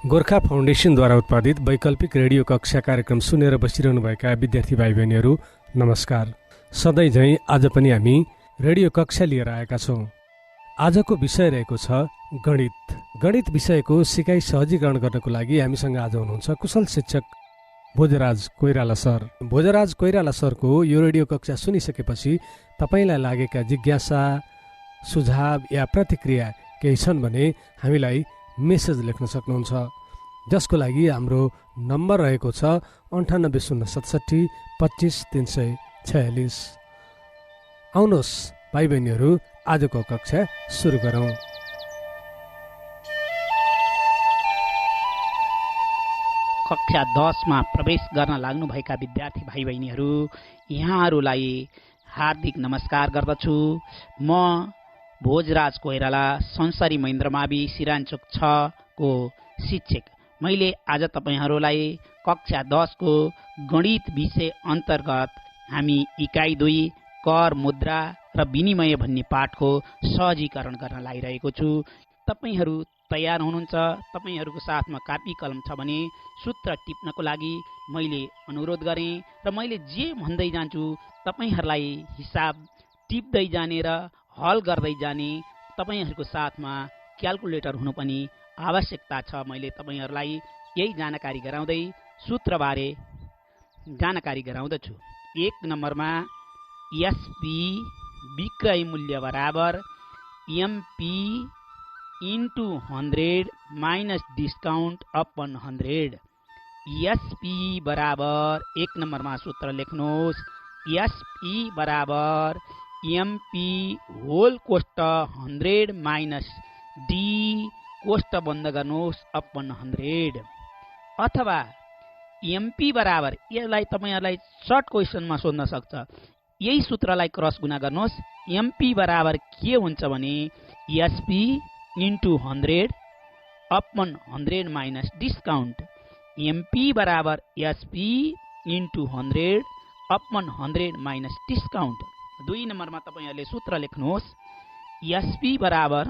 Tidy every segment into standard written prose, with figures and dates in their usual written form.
गोर्खा फाउन्डेसनद्वारा उत्पादित वैकल्पिक रेडियो कक्षा कार्यक्रम सुनेर बसिरहनुभएका विद्यार्थी भाइ बहिनीहरू नमस्कार। सधैँ झैँ आज पनि हामी रेडियो कक्षा लिएर आएका छौँ। आजको विषय रहेको छ गणित। गणित विषयको सिकाइ सहजीकरण गर्नको लागि हामीसँग आज हुनुहुन्छ कुशल शिक्षक भोजराज कोइराला सर। भोजराज कोइराला सरको यो रेडियो कक्षा सुनिसकेपछि तपाईँलाई लागेका जिज्ञासा, सुझाव या प्रतिक्रिया केही छन् भने हामीलाई मेसेज लेख्न सक्नुहुन्छ, जसको लागि हाम्रो नम्बर रहेको छ 9807 25 346। आउनुहोस् भाइ बहिनीहरू, आजको कक्षा सुरु गरौँ। कक्षा 10 मा प्रवेश गर्न लाग्नुभएका विद्यार्थी भाइ बहिनीहरू, यहाँहरूलाई हार्दिक नमस्कार गर्दछु। म भोजराज कोइराला, संसारी महेन्द्रमावि सिरानचोक 6 को शिक्षक। मैले आज तपाईहरूलाई कक्षा 10 को गणित विषय अन्तर्गत हामी इकाइ 2 कर, मुद्रा र विनिमय भन्ने पाठको सहजीकरण गर्न लागिरहेको छु। तपाईहरू तयार हुनुहुन्छ? तपाईहरूको साथमा कापी कलम छ भने सूत्र टिप्नको लागि मैले अनुरोध गरेँ र मैले जे भन्दै जान्छु तपाईहरूलाई हिसाब टिप्दै जाने र हल गर्दै जाने। तपाईहरूको साथमा क्याल्कुलेटर हुनु पनि आवश्यकता छ। मैले तपाईहरूलाई यही जानकारी गराउँदै सूत्रबारे जानकारी गराउँदछु। 1 नम्बरमा एसपी विक्रय मूल्य बराबर MP into 100 minus discount upon 100। SP बराबर 1 नम्बरमा सूत्र लेख्नुहोस्। एसपी बराबर एमपी होल कोष्ट 100 माइनस डी कोष्ट बन्द गर्नुहोस् अपन 100। अथवा एमपी बराबर, यसलाई तपाईहरूलाई सर्ट क्वेसनमा सोध्न सक्छ, यही सूत्रलाई क्रस गुणा गर्नुहोस्। एमपी बराबर के हुन्छ भने SP into 100 upon 100 minus discount. MP बराबर SP into 100 upon 100 minus discount. 2 नम्बरमा तपाईहरूले सूत्र लेख्नुहोस्। एसपी बराबर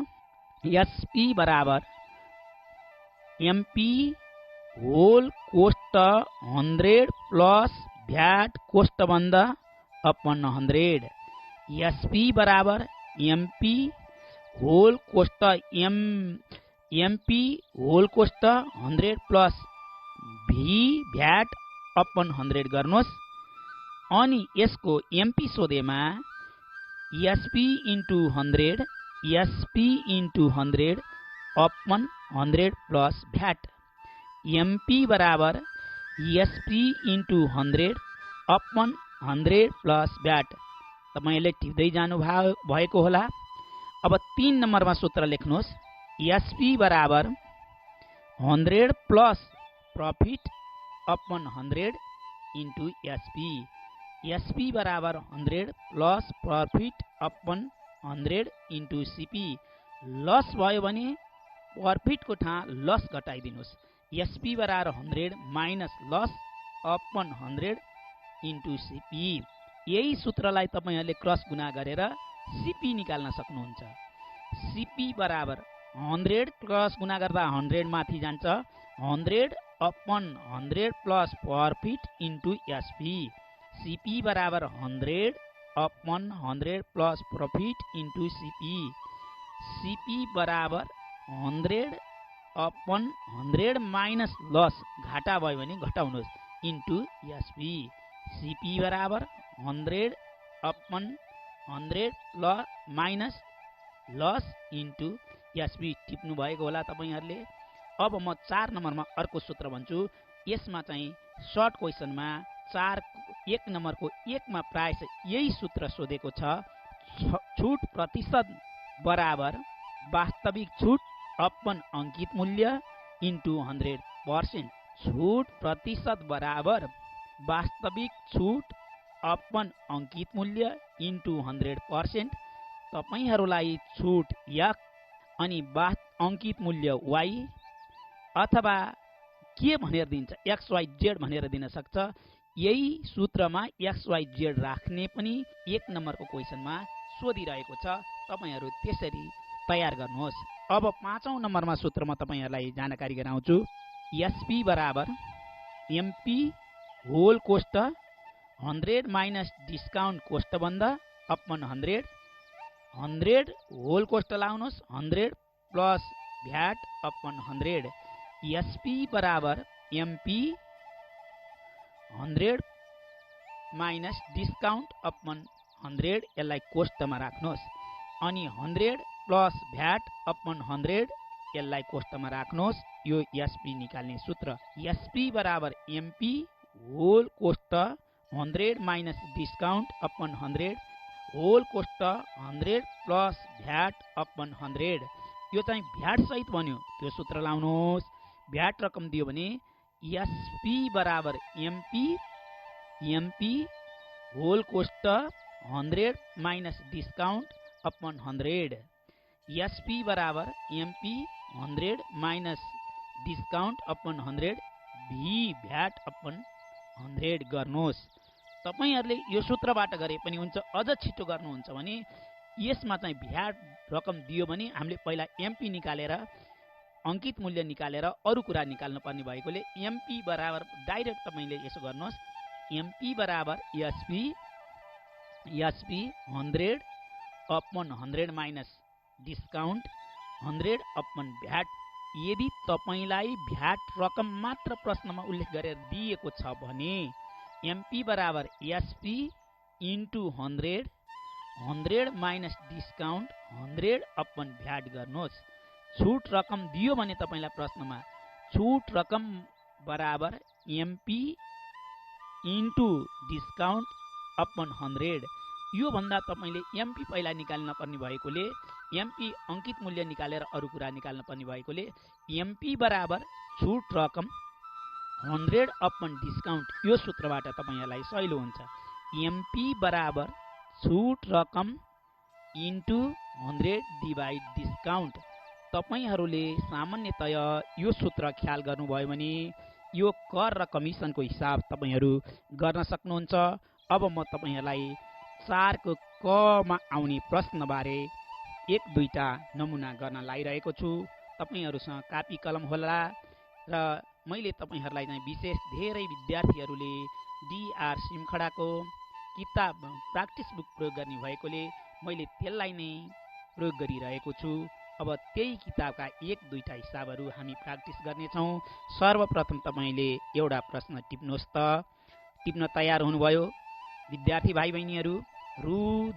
एमपी होल कोष्ट 100 प्लस भ्याट कोष्ट बन्द अपन 100। एसपी बराबर एमपी होल कोष्ट एमपी होल कोष्ट 100 प्लस भी भ्याट अपन 100 गर्नुहोस्। अनि यसको एमपी सोधेमा SP into 100 upon 100 plus VAT. MP बराबर SP into 100 upon 100 plus VAT. तपाईँले टिप्दै जानु भएको होला। अब 3 नम्बरमा सूत्र लेख्नुहोस्। एसपी बराबर 100 plus profit upon 100 into SP. SP बराबर 100 plus profit upon 100 into CP. Loss भयो भने प्रफिटको ठाउँ लस घटाइदिनुहोस्। एसपी बराबर 100 minus loss upon 100 into CP. यही सूत्रलाई तपाईहरूले क्रस गुणा गरेर सिपी निकाल्न सक्नुहुन्छ। सिपी बराबर 100 क्रस गुणा गर्दा 100 माथि जान्छ। 100 upon 100 plus profit into SP. CP बराबर 100 upon 100 plus profit into CP. CP बराबर 100 अपन 100 माइनस लस, घाटा भयो भने घटाउनुहोस्, इन्टु एसपी। सिपी बराबर 100 upon 100 plus minus loss into SP. टिप्नु भएको होला तपाईहरूले। अब म 4 नम्बरमा अर्को सूत्र भन्छु। यसमा चाहिँ सर्ट क्वेसनमा 1 नम्बरको 1 मा प्रायः यही सूत्र सोधेको छ। छुट प्रतिशत बराबर वास्तविक छुट अपन अङ्कित मूल्य इन्टु 100%। छुट प्रतिशत बराबर वास्तविक छुट अपन अङ्कित मूल्य इन्टु 100%। तपाईहरूलाई छुट x अनि अङ्कित मूल्य y अथवा के भनेर दिन्छ, XYZ भनेर दिन सक्छ। यही सूत्रमा XYZ राख्ने पनि 1 नम्बरको क्वेसनमा सोधिरहेको छ। तपाईहरू त्यसरी तयार गर्नुहोस्। अब 5औं नम्बरमा सूत्र म तपाईहरूलाई जानकारी गराउँछु। एसपी बराबर एमपी होल कोष्ट 100 माइनस डिस्काउन्ट कोष्ट बन्द अपन 100 100 होल कोष्ट लाउनुहोस् 100 प्लस भ्याट अपन 100 एसपी बराबर एमपी 100 माइनस डिस्काउन्ट अपन 100 यसलाई कोष्टमा राख्नुहोस् अनि 100 प्लस भ्याट अपन 100 यसलाई कोष्टमा राख्नुहोस् यो एसपी निकाल्ने सूत्र एसपी बराबर एमपी होल कोष्ट 100 माइनस डिस्काउन्ट अपन 100 होल कोष्ट 100 प्लस भ्याट अपन 100 यो चाहिँ भ्याट सहित बन्यो त्यो सूत्र लाउनुहोस् भ्याट रकम दियो भने एसपी बराबर एमपी होल कोष्ट 100 माइनस डिस्काउन्ट अपन 100 एसपी बराबर एमपी 100 माइनस डिस्काउन्ट अपन 100 भी भ्याट अपन 100 गर्नुहोस् तपाईहरुले यो सूत्रबाट गरे पनि हुन्छ अझ छिटो गर्नुहुन्छ भने यसमा चाहिँ भ्याट रकम दियो भने हामीले पहिला एमपी निकालेर अंकित मूल्य निकालेर अरु कुरा निकाल्नु पर्ने भएकोले एमपी बराबर डाइरेक्ट तपाईले यसो गर्नुहोस् एमपी बराबर SP 100 upon 100 minus discount 100 upon VAT यदि तपाईलाई भ्याट रकम मात्र प्रश्नमा उल्लेख गरेर दिएको छ भने एमपी बराबर SP into 100 minus discount 100 upon VAT गर्नुहोस् छुट रकम दियो भने तपाईलाई प्रश्नमा छुट रकम बराबर एमपी इन्टु डिस्काउन्ट अपन 100 यो भन्दा तपाईले एमपी पहिला निकाल्न पर्ने भएकोले एमपी अंकित मूल्य निकालेर अरु कुरा निकाल्न पर्ने भएकोले एमपी बराबर छुट रकम 100 अपन डिस्काउन्ट यो सूत्रबाट तपाईहरुलाई सजिलो हुन्छ एमपी बराबर छुट रकम इन्टु 100 डिभाइड डिस्काउन्ट तपाईहरुले सामान्यतया यो सूत्र ख्याल गर्नुभयो भने यो कर र कमिसनको हिसाब तपाईहरु गर्न सक्नुहुन्छ अब म तपाईहरुलाई 4 को क मा आउने प्रश्न बारे एक दुईटा नमुना गर्न लागिरहेको छु तपाईहरुसँग कापी कलम होला र मैले तपाईहरुलाई चाहिँ विशेष धेरै विद्यार्थीहरुले डीआर सिमखडाको किताब प्र्याक्टिस बुक प्रयोग गर्ने भएकोले मैले त्यसलाई नै प्रयोग गरिरहेको छु अब त्यही किताबका एक दुईटा हिसाबहरु हामी प्र्याक्टिस गर्ने छौं सर्वप्रथम तपाईले एउटा प्रश्न टिप्नुहोस् त टिप्न तयार हुनुभयो विद्यार्थी भाइ बहिनीहरु रु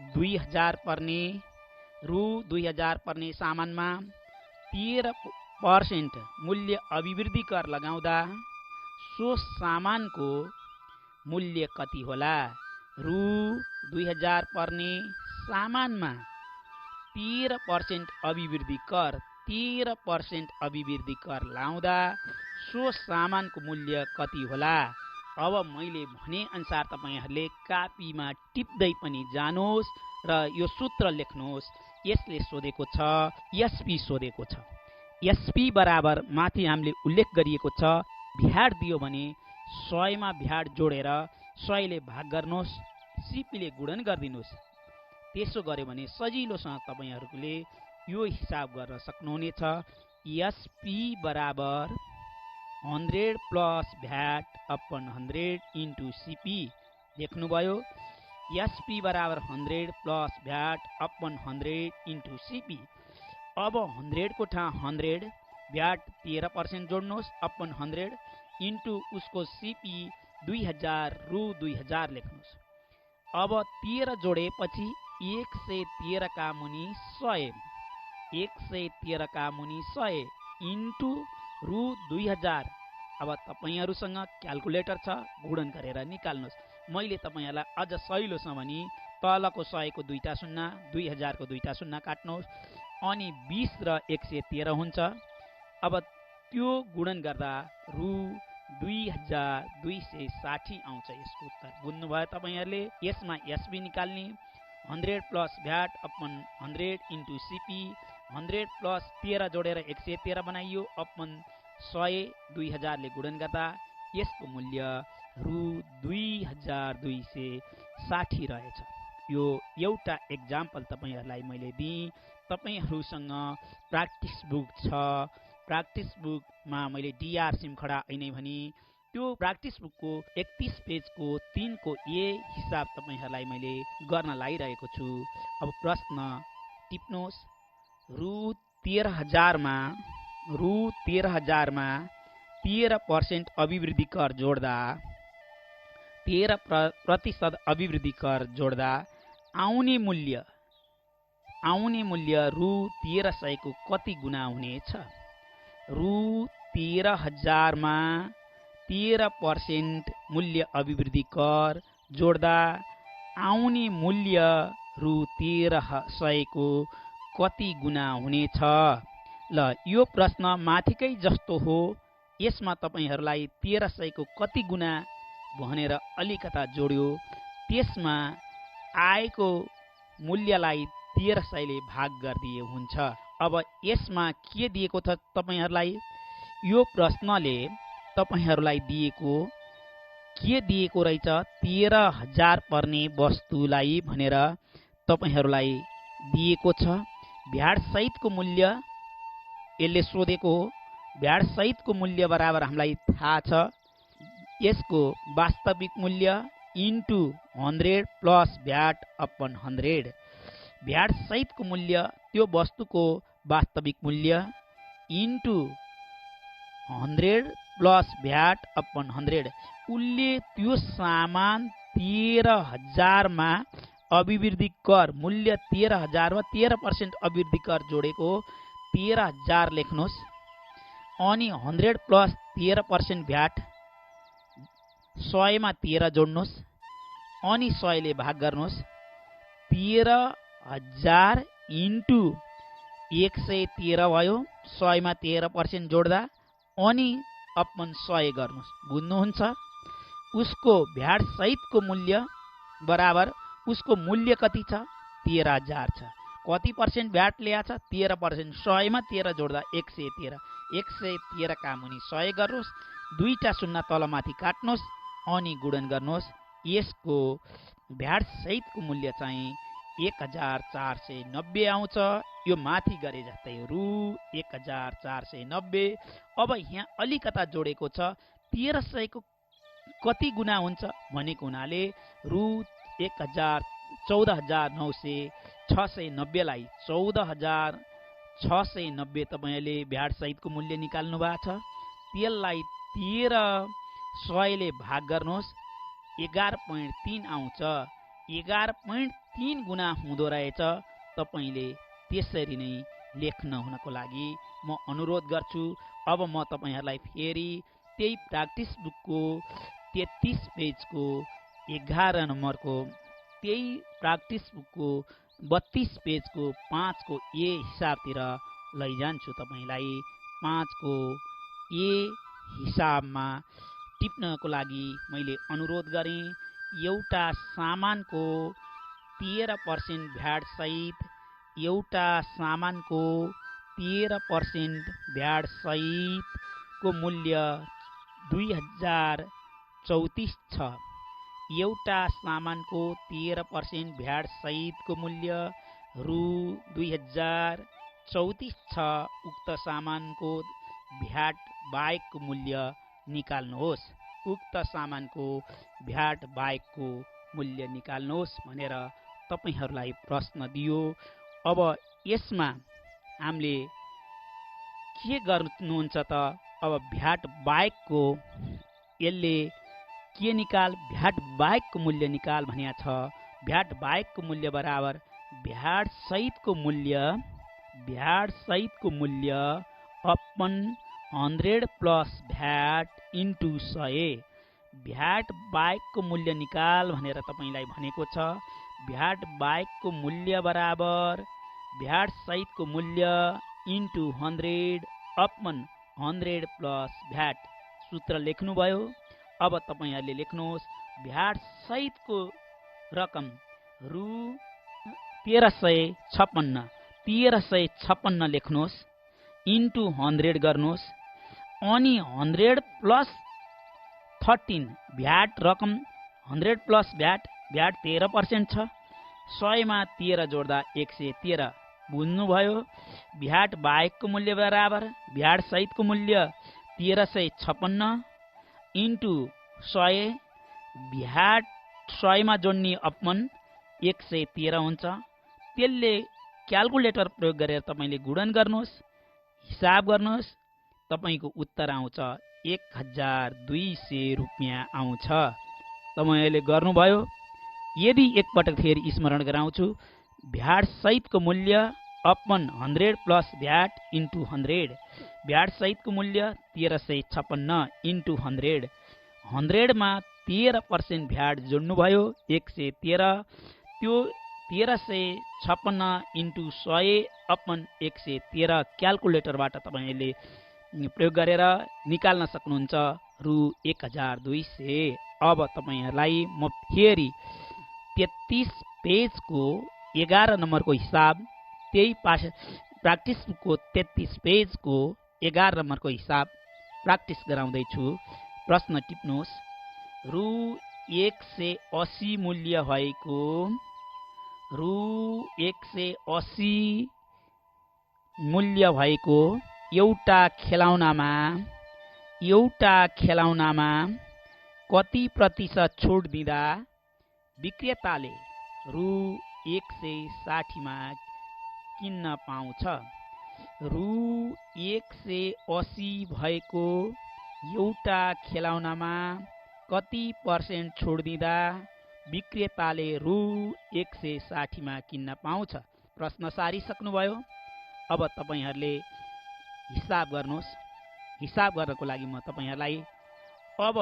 2000 पर्ने सामानमा 13% मूल्य अभिवृद्धि कर लगाउँदा सो सामानको मूल्य कति होला रु 2000 पर्ने सामानमा 13% अभिवृद्धि कर लाउँदा सो सामानको मूल्य कति होला अब मैले भने अनुसार तपाईहरुले कापीमा टिप्दै पनि जानुहोस् र यो सूत्र लेख्नुहोस् यसले सोधेको छ एसपी सोधेको छ एसपी बराबर माथि हामीले उल्लेख गरिएको छ भ्याट दियो भने 100 मा भ्याट जोडेर 100 ले भाग गर्नुहोस् सीपी ले गुणन गर्दिनुहोस् त्यसो गर्यो भने सजिलोसँग तपाईहरुले यो हिसाब गर्न सक्नुहुनेछ एसपी बराबर 100 plus VAT upon 100 into CP लेख्नुभयो एसपी बराबर 100 plus VAT upon 100 into CP अब 100 को ठाउँ 100 भ्याट 13% जोड्नुहोस् अपन 100 इन्टु उसको सीपी 2000 रु 2000 लेख्नुहोस् अब 13 जोडेपछि 113 का मुनि 100 113 का मुनि 100 इन्टु रु 2000 अब तपाईहरुसँग क्याल्कुलेटर छ गुणन गरेर निकाल्नुहोस् मैले तपाईहरुलाई अझ सजिलो छ भने तलको 100 को दुईटा शून्य 2000 को दुईटा शून्य काट्नुहोस् अनि 20 र 113 हुन्छ अब त्यो गुणन गर्दा रु 2260 आउँछ यसको उत्तर बुझ्नुभयो तपाईहरुले यसमा एसबी निकाल्ने 100 plus VAT upon 100 into CP 100 plus 13 जोडेर 113 बनाइयो अपन 100 2000 ले गुणन गर्दा यसको मूल्य रु 2260 रहेछ यो एउटा एक्जाम्पल तपाईहरुलाई मैले दिएँ तपाईहरुसँग प्र्याक्टिस बुक छ प्र्याक्टिस बुकमा मैले डिआर सिमखडा ऐनै भने त्यो प्र्याक्टिस बुकको 31 पेजको 3 को ए हिसाब तपाईहरुलाई मैले गर्न लागिरहेको छु। अब प्रश्न टिप्नुहोस्। रु 13,000 मा 13% अभिवृद्धि कर जोड्दा 13% अभिवृद्धि कर जोड्दा आउने मूल्य रु 1300 को कति गुना हुनेछ? रु 13,000 मा 13% मूल्य अभिवृद्धि कर जोड्दा आउने मूल्य रु 1300 को कति गुना हुनेछ? ल यो प्रश्न माथिकै जस्तो हो। यसमा तपाईहरुलाई 1300 को कति गुना भनेर अलिकता जोड्यो। त्यसमा आएको मूल्यलाई 1300 ले भाग गरिदिए हुन्छ। अब यसमा के दिएको छ तपाईहरुलाई? यो प्रश्नले तपाईहरुलाई दिएको रहेछ 13,000 पर्ने वस्तुलाई भनेर तपाईहरुलाई दिएको छ। भ्याट सहितको मूल्य यसले सोधेको हो। भ्याट सहितको मूल्य बराबर हामीलाई थाहा छ। यसको वास्तविक मूल्य into 100 plus VAT upon 100। VAT सहितको मूल्य त्यो वस्तुको वास्तविक मूल्य इन्टु 100 प्लस भ्याट अपन 100। उसले त्यो सामान 13,000 मा अभिवृद्धि कर मूल्य 13,000 मा 13% अभिवृद्धि कर जोडेको 13,000 लेख्नुहोस्। अनि 100 प्लस 13% भ्याट 100 मा 13 जोड्नुहोस्। अनि 100 ले भाग गर्नुहोस्। 13,000 इन्टु 113 भयो। 100 मा 13% जोड्दा अनि अपन 100 गर्नुहोस्। बुझ्नुहुन्छ? उसको भ्याट सहितको मूल्य बराबर उसको मूल्य कति छ? 13,000 छ। कति पर्सेन्ट भ्याट ल्याछ? 13%। 100 मा 13 जोड्दा 113। 113 का मुनि 100 गर्नुहोस्। दुईटा शून्य तलमाथि काट्नुहोस् अनि गुणन गर्नुहोस्। यसको भ्याट सहितको मूल्य चाहिँ 1490 आउँछ। यो माथि गरे जस्तै रु 1490। अब यहाँ अलिकता जोडेको छ 1300 को कति गुना हुन्छ भनेको हुनाले रु 14,990 लाई 14,690 तपाईले भ्याट सहितको मूल्य निकाल्नु भएको छ। त्यसलाई 1300 ले भाग गर्नुहोस्। 11.3 आउँछ। 11.3 गुना हुँदो रहेछ। तपाईले त्यसरी नै लेख्न हुनको लागि म अनुरोध गर्छु। अब म तपाईहरुलाई फेरि त्यही प्र्याक्टिस बुकको 33 पेजको 11 नम्बरको त्यही प्र्याक्टिस बुकको 32 पेजको 5 को ए हिसाबतिर लैजान्छु। तपाईलाई 5 को ए हिसाबमा टिप्नको लागि मैले अनुरोध गरेँ। एउटा सामानको 13% भ्याट सहित एउटा सामानको 13% भ्याट सहितको मूल्य 2034 छ। एउटा सामानको 13% भ्याट सहितको मूल्य रु 2034 छ। उक्त सामानको भ्याट बाहेकको मूल्य निकाल्नुहोस्। उक्त सामानको भ्याट बाहेकको मूल्य निकाल्नुहोस् भनेर तपाईहरुलाई प्रश्न दियो। अब यसमा हामीले के गर्नुहुन्छ त? अब भ्याट बाहेकको यसले के निकाल? भ्याट बाहेकको मूल्य निकाल भनिया छ। भ्याट बाहेकको मूल्य बराबर भ्याट सहितको मूल्य upon 100 plus VAT into 100। VAT बाहेकको मूल्य निकाल भनेर तपाईलाई भनेको छ। भ्याट बाहेकको मूल्य बराबर भ्याट सहितको मूल्य इन्टु 100 अपन 100 प्लस भ्याट। सूत्र लेख्नुभयो। अब तपाईहरुले लेख्नुहोस्। भ्याट सहितको रकम रु 1356 लेख्नुहोस्। इन्टु 100 गर्नुहोस्। अनि 100 प्लस 13 भ्याट रकम 100 प्लस भ्याट 13% छ। 100 मा 13 जोड्दा 113। बुझ्नुभयो। भ्याट बाहेकको मूल्य बराबर भ्याट सहितको मूल्य 1356 इन्टु 100, भ्याट 100 मा जोड्ने अपमन 113 हुन्छ। त्यसले क्याल्कुलेटर प्रयोग गरेर तपाईले गुणन गर्नुहोस्, हिसाब गर्नुहोस्, तपाईको उत्तर आउँछ 1200 रुपियाँ आउँछ। तपाईले गर्नुभयो। यदि एकपटक फेरि स्मरण गराउँछु, भ्याट सहितको मूल्य अपमन 100 प्लस भ्याट इन्टु 100, भ्याट सहितको मूल्य 1356 इन्टु 100, 100 मा 13% भ्याट जोड्नुभयो 113, त्यो 1356 इन्टु 100 अपमन 113 क्याल्कुलेटरबाट तपाईले प्रयोग गरेर निकाल्न सक्नुहुन्छ रु 1200। अब तपाईहरुलाई म फेरि 33 पेजको 11 नम्बरको हिसाब, त्यही प्र्याक्टिस बुकको 33 पेजको 11 नम्बरको हिसाब प्र्याक्टिस गराउँदैछु। प्रश्न टिप्नुहोस्। रु 180 मूल्य भएको रु 180 मूल्य भएको एउटा खेलौनामा कति प्रतिशत छुट दिँदा विक्रेताले रु 160 मा किन्न पाउँछ? रु 180 भएको एउटा खेलौनामा कति % छुट दिँदा विक्रेताले रु 160 मा किन्न पाउँछ? प्रश्न सारिसक्नुभयो। अब तपाईहरुले हिसाब गर्नुहोस्। हिसाब गर्नको लागि म तपाईहरुलाई अब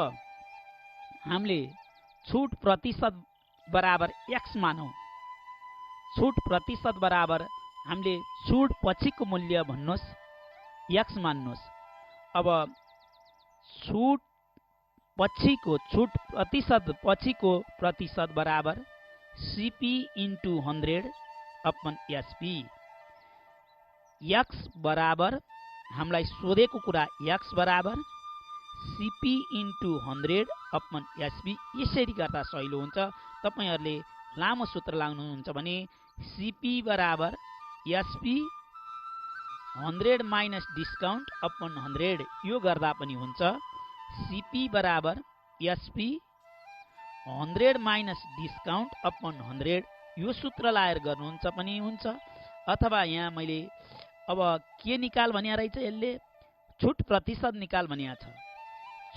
हामीले छुट प्रतिशत बराबर x मानौं। छुट प्रतिशत बराबर हामीले छुट पछिको मूल्य भन्नुहोस्, x मान्नुहोस्। अब छुट प्रतिशत पछिको प्रतिशत बराबर CP into 100 upon SP। x बराबर हामीलाई सोधेको कुरा x बराबर CP इन्टु 100 अपन SP। यसरी गर्दा सजिलो हुन्छ। तपाईहरुले लामो सूत्र लाग्नुहुन्छ भने CP बराबर SP 100 माइनस डिस्काउन्ट अपन 100, यो गर्दा पनि हुन्छ। CP बराबर SP 100 माइनस डिस्काउन्ट अपन 100, यो सूत्र लाएर गर्नुहुन्छ पनि हुन्छ। अथवा यहाँ मैले अब के निकाल भनिया रहेछ, यसले छुट प्रतिशत निकाल भनिया छ।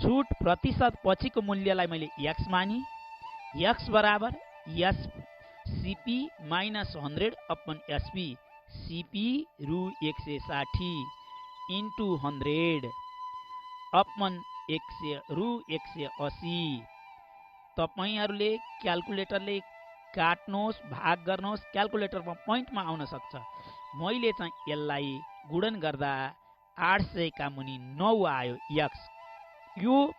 छुट प्रतिशत पछिको मूल्यलाई मैले x मानी, x बराबर CP minus 100 upon SP। CP रु 160 इन्टु 100 अपन रु 180। तपाईहरुले क्याल्कुलेटरले काट्नुहोस्, भाग गर्नुहोस्, क्याल्कुलेटरमा पोइन्टमा आउन सक्छ। मैले चाहिँ यसलाई गुणन गर्दा 800 का मुनि 9 आयो x। यो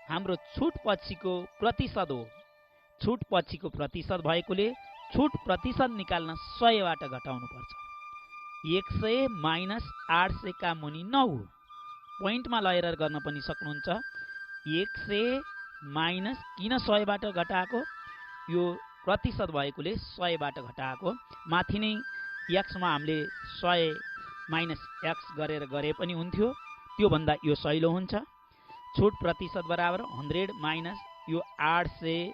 हाम्रो छुट पछिको प्रतिशत हो। छुट पछिको प्रतिशत भएकोले छुट प्रतिशत निकाल्न 100 बाट घटाउनु पर्छ। 100 माइनस 800 का मुनि 9, पोइन्टमा लगेर गर्न पनि सक्नुहुन्छ। 100 माइनस किन 100 बाट घटाएको, यो प्रतिशत भएकोले 100 बाट घटाएको। माथि नै x मा हामीले 100 माइनस x गरेर गरे पनि हुन्थ्यो, त्यो भन्दा यो सजिलो हुन्छ। छुट प्रतिशत बराबर 100 माइनस यो 800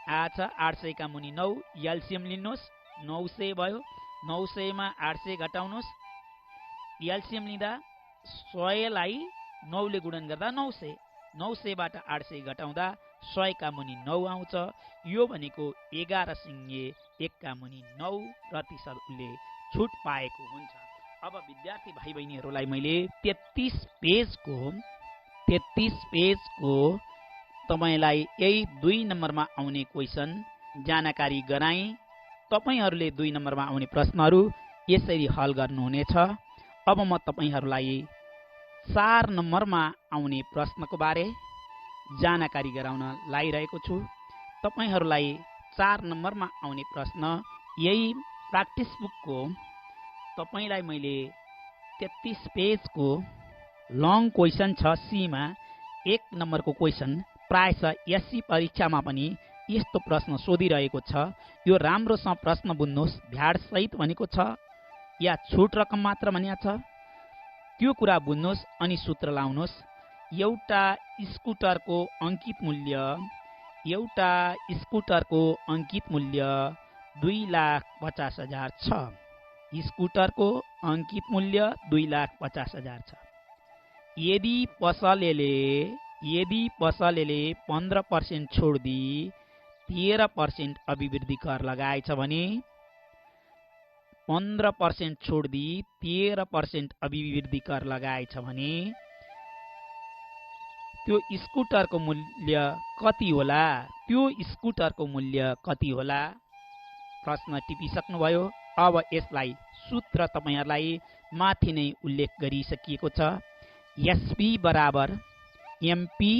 आछ, 800 का मुनि 9, एलसीएम लिनुहोस्, 900 भयो। 900 मा 800 घटाउनुहोस्, एलसीएम लिँदा 100 लाई 9 ले गुणन गर्दा 900, 900 बाट 800 घटाउँदा 100 का मुनि 9 आउँछ। यो भनेको 11 सिंहे 1 का मुनि 9% उसले छुट पाएको हुन्छ। अब विद्यार्थी भाइ बहिनीहरूलाई मैले 33 पेजको तपाईलाई यही 2 नम्बरमा आउने क्वेशन जानकारी गराएँ। तपाईहरुले 2 नम्बरमा आउने प्रश्नहरू यसरी हल गर्नुहुनेछ। अब म तपाईहरुलाई 4 नम्बरमा आउने प्रश्नको बारे जानकारी गराउन लागिरहेको छु। तपाईहरुलाई 4 नम्बरमा आउने प्रश्न यही प्र्याक्टिस बुकको तपाईलाई मैले 33 पेजको लङ क्वेशन छ। सी मा 1 नम्बरको क्वेशन प्रायः एससी परीक्षामा पनि यस्तो प्रश्न सोधिरहेको छ। यो राम्रोसँग प्रश्न बुझ्नुहोस्। भ्याड सहित भनेको छ या छुट रकम मात्र भनिया छ त्यो कुरा बुझ्नुहोस् अनि सूत्र लाउनुहोस्। एउटा स्कुटरको अंकित मूल्य 2,50,000 छ। स्कुटरको अंकित मूल्य 2,50,000 छ। यदि पसलेले 15% छोड दिई 13% अभिवृद्धि कर लगाएछ भने 15% छोड दिई 13% अभिवृद्धि कर लगाएछ भने त्यो स्कुटरको मूल्य कति होला? प्रश्न टिपिसक्नुभयो। अब यसलाई सूत्र तपाईहरुलाई माथि नै उल्लेख गरिसकिएको छ। एसपी बराबर एमपी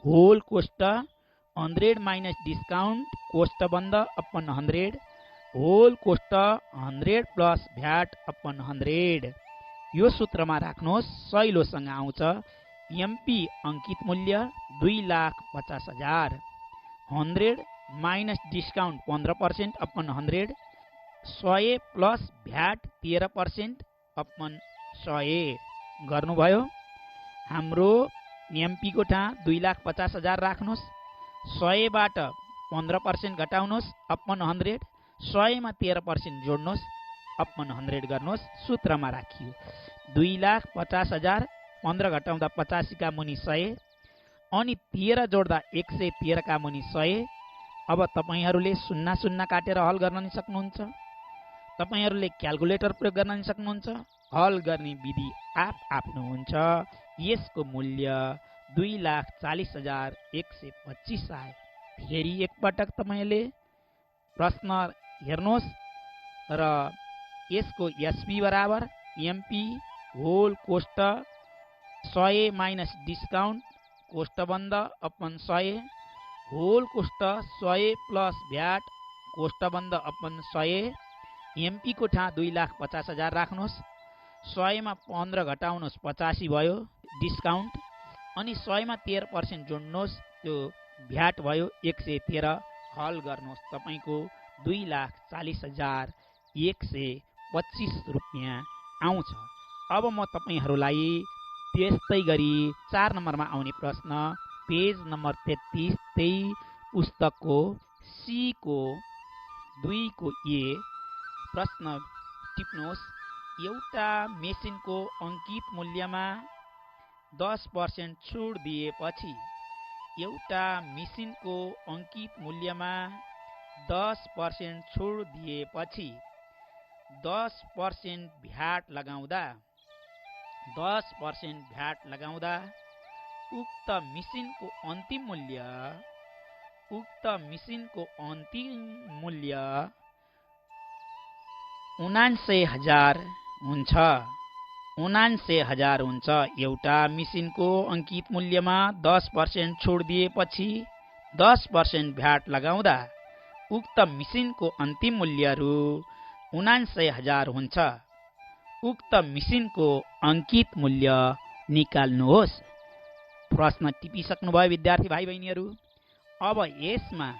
होल कोष्ट 100 माइनस डिस्काउन्ट कोष्ट बन्द अपन 100 होल कोष्ट 100 प्लस भ्याट अपन 100। यो सूत्रमा राख्नुहोस्, सहिलोसँग आउँछ। एमपी अंकित मूल्य 2,50,000, 100 minus discount 15% upon 100, 100 plus VAT 13% upon 100 गर्नुभयो। हाम्रो एमपी को ठाँ 2,50,000 राख्नुहोस्, 100 बाट 15% घटाउनुहोस् अपन 100, 100 मा 13% जोड्नुहोस् अपन 100 गर्नुहोस्। सूत्रमा राखियो 2,50,000, 15 घटाउँदा 85 का मुनि 100 अनि 13 जोड्दा 113 का मुनि 100। अब तपाईहरुले 0 काटेर हल गर्न नि सक्नुहुन्छ। तपाईहरुले क्याल्कुलेटर प्रयोग गर्न नि सक्नुहुन्छ। हल गर्ने विधि आफ्नो हुन्छ। यसको मूल्य 2,40,125 आयो। फेरि एकपटक तपाईले प्रश्न हेर्नुहोस् र यसको एसपी बराबर एमपी होल कोष्ट 100 माइनस डिस्काउन्ट कोष्ट बन्द अपन 100 होल कोष्ट 100 प्लस भ्याट कोष्ट बन्द अपन 100। एमपी को ठाँ 2,50,000 राख्नुहोस्, 100 मा 15 घटाउनुहोस् 85 भयो डिस्काउन्ट अनि 100 मा 13% जोड्नुहोस् त्यो भ्याट भयो 113। हल गर्नुहोस्, तपाईको 2,40,125 रुपैयाँ आउँछ। अब म तपाईहरुलाई त्यस्तै गरी 4 नम्बरमा आउने प्रश्न पेज नम्बर 33 त्यही पुस्तकको सी को 2 को ए प्रश्न टिप्नुहोस्। एउटा मेसिनको अंकित मूल्यमा 10% छुट दिएपछि 10% भ्याट लगाउँदा उक्त मेसिनको अन्तिम मूल्य 79,000 हुन्छ। 79,000 हुन्छ। एउटा मेसिनको अंकित मूल्यमा 10% छुट दिएपछि 10% भ्याट लगाउँदा उक्त मेसिनको अन्तिम मूल्यहरू 79,000 हुन्छ। उक्त मेसिनको अंकित मूल्य निकाल्नुहोस्। प्रश्न टिपिसक्नुभयो विद्यार्थी भाइ बहिनीहरू। अब यसमा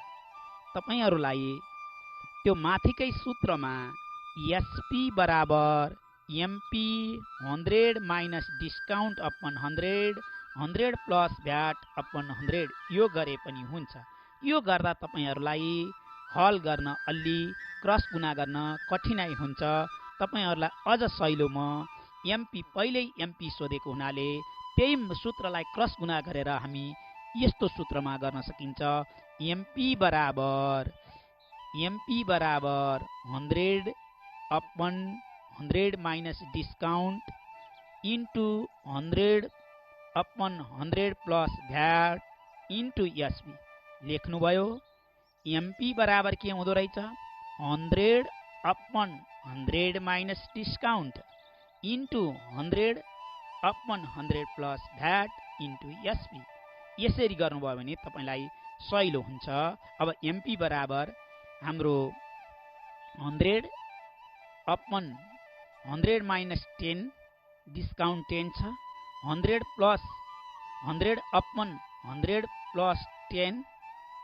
तपाईहरुलाई त्यो माथिकै सूत्रमा एसपी बराबर MP 100 minus discount upon 100, 100 plus VAT upon 100 यो गरे पनि हुन्छ। यो गर्दा तपाईहरुलाई हल गर्न अलि क्रस गुणा गर्न कठिनाइ हुन्छ। तपाईहरुलाई अझ सहिलो म एमपी पहिल्यै एमपी सोधेको हुनाले त्यही सूत्रलाई क्रस गुणा गरेर हामी यस्तो सूत्रमा गर्न सकिन्छ। एमपी बराबर 100 upon 100 minus discount into 100 upon 100 plus VAT into SP लेख्नुभयो। एमपी बराबर के हुँदो रहेछ? 100 upon 100 minus discount into 100 upon 100 plus VAT into SP. यसरी गर्नुभयो भने तपाईलाई सहिलो हुन्छ। अब एमपी बराबर हाम्रो 100 अपन 100 माइनस 10 डिस्काउन्ट 10 छ, 100 प्लस 100 अपन 100 प्लस 10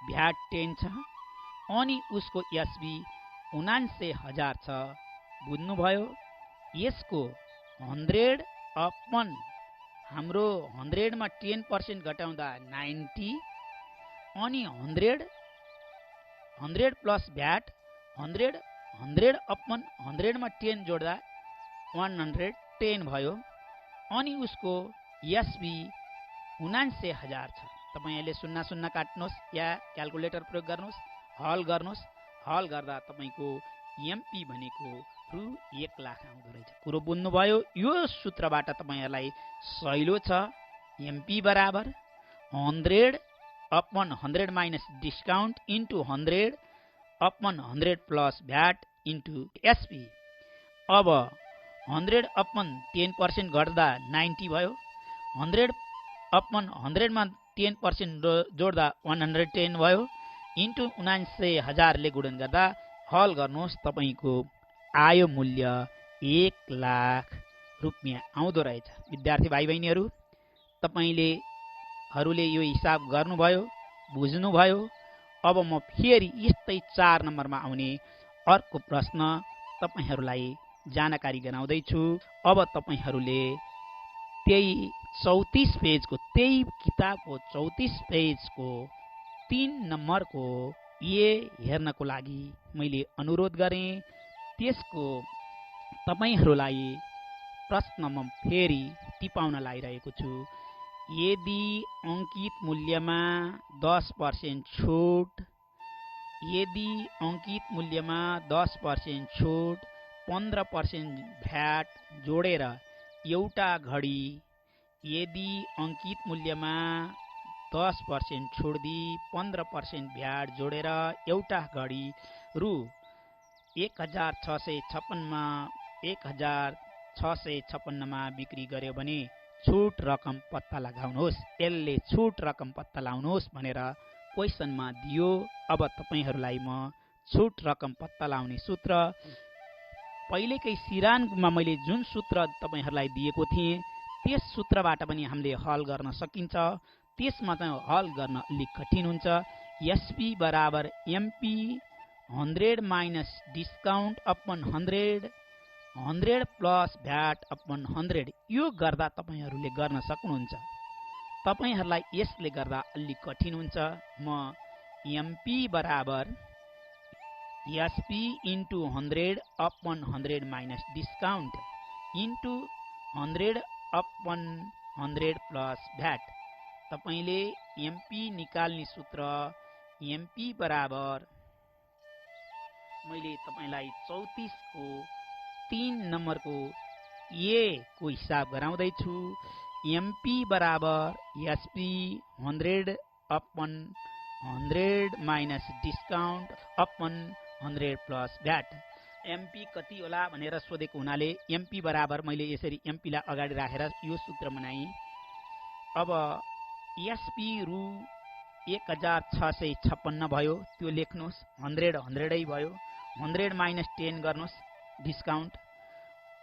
भ्याट 10 छ अनि उसको एसबी 79,000 छ। बुझ्नुभयो? यसको 100 अपन हाम्रो 100 मा 10% घटाउँदा 90 अनि 100 प्लस भ्याट 100 अपन 100 मा 10 जोड्दा 110 भयो अनि उसको एसपी 79,000 छ। तपाईले 00 काट्नुहोस् या क्याल्कुलेटर प्रयोग गर्नुहोस्, हल गर्नुहोस्। हल गर्दा तपाईको एमपी भनेको रु 1 लाख आउँदो रहेछ। कुरो बुझ्नुभयो? यो सूत्रबाट तपाईहरुलाई सहिलो छ। एमपी बराबर 100 upon 100 minus discount into 100 upon 100 plus VAT into SP. अब 100 अपन 10% घट्दा 90 भयो। 100 अपन 100 मा 10% जोड्दा 110 भयो इन्टु 79,000 ले गुणन गर्दा हल गर्नुहोस्। तपाईको आयो मूल्य 1 लाख रुपैयाँ आउँदो रहेछ। विद्यार्थी भाइ बहिनीहरु, तपाईले यो हिसाब गर्नुभयो, बुझ्नुभयो। अब म फेरि यस्तै 4 नम्बरमा आउने अर्को प्रश्न तपाईहरुलाई जानकारी गराउँदै छु। अब तपाईहरुले त्यही 34 पेजको, त्यही किताबको 34 पेजको 3 नम्बरको ए हेर्नको लागि मैले अनुरोध गरेँ। त्यसको तपाईहरुलाई प्रश्न म फेरि टिपाउन लागिरहेको छु। यदि अंकित मूल्यमा 10% छुट, यदि अंकित मूल्यमा 10% छुट 15% भ्याट जोडेर एउटा घडी, यदि अंकित मूल्यमा 10% छुट दिई 15% भ्याट जोडेर एउटा घडी रु 1656 मा 1656 मा बिक्री गर्यो भने छुट रकम पत्ता लगाउनुहोस्। यसले छुट रकम पत्ता लगाउनुहोस् भनेर क्वेशनमा दियो। अब तपाईहरुलाई म छुट रकम पत्ता लगाउने सूत्र पहिलेकै सिरानमा मैले जुन सूत्र तपाईहरुलाई दिएको थिएँ त्यस सूत्रबाट पनि हामीले हल गर्न सकिन्छ। त्यसमा चाहिँ हल गर्न अलि कठिन हुन्छ। एसपी बराबर MP 100 minus discount upon 100 100 plus VAT upon 100 यो गर्दा तपाईहरुले गर्न सक्नुहुन्छ। तपाईहरुलाई यसले गर्दा अलि कठिन हुन्छ। म एमपी बराबर SP into 100 upon 100 minus discount into 100 upon 100 plus VAT. तपाईले एमपी निकाल्ने सूत्र एमपी बराबर मैले तपाईलाई 34 को 3 नम्बरको ए को हिसाब गराउँदै छु। एमपी बराबर SP 100 upon 100 minus discount upon 100 plus VAT. MP कति होला भनेर सोधेको हुनाले एमपी बराबर मैले यसरी एमपी लाई अगाडि राखेर यो सूत्र बनाएँ। अब एसपी रु 1656 भयो, त्यो लेख्नुहोस्। 100 100 भयो। 100 माइनस 10 गर्नुहोस् डिस्काउन्ट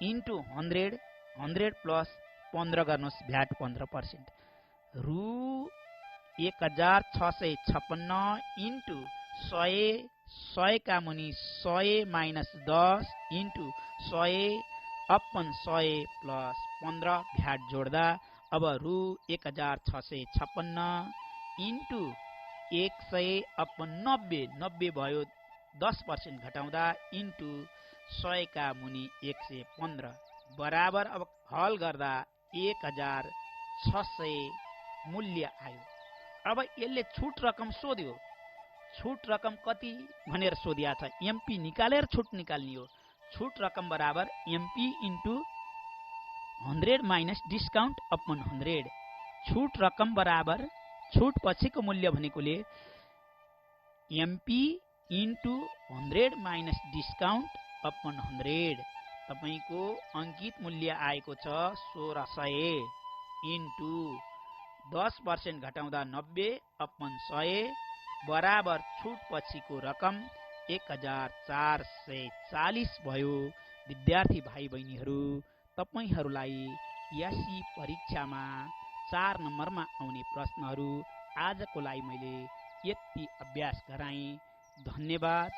इन्टु 100 100 प्लस 15 गर्नुहोस् भ्याट 15%। रु 1656 इन्टु 100 का मुनि 100 minus 10 into 100 upon 100 plus 15 VAT जोड्दा अब रु 1656 इन्टु 100 अपन 90 भयो। 10% घटाउँदा इन्टु 100 का मुनि 115 बराबर। अब हल गर्दा 1600 मूल्य आयो। अब यसले छुट रकम सोध्यो। छुट रकम कति भनेर सोधिया छ। एमपी निकालेर छुट निकाल्ने हो। छुट रकम बराबर MP into 100 minus discount upon 100। छुट रकम बराबर छुट पछिको मूल्य भनेकोले MP into 100 minus discount upon 100। तपाईको अंकित मूल्य आएको छ 1600 इन्टु 10% घटाउँदा 90 अपन 100 बराबर छुट पछिको रकम 1440 भयो। विद्यार्थी भाइ बहिनीहरु, तपाईहरुलाई एससी परीक्षामा 4 नम्बरमा आउने प्रश्नहरु आजको लागि मैले यति अभ्यास गराएँ। धन्यवाद।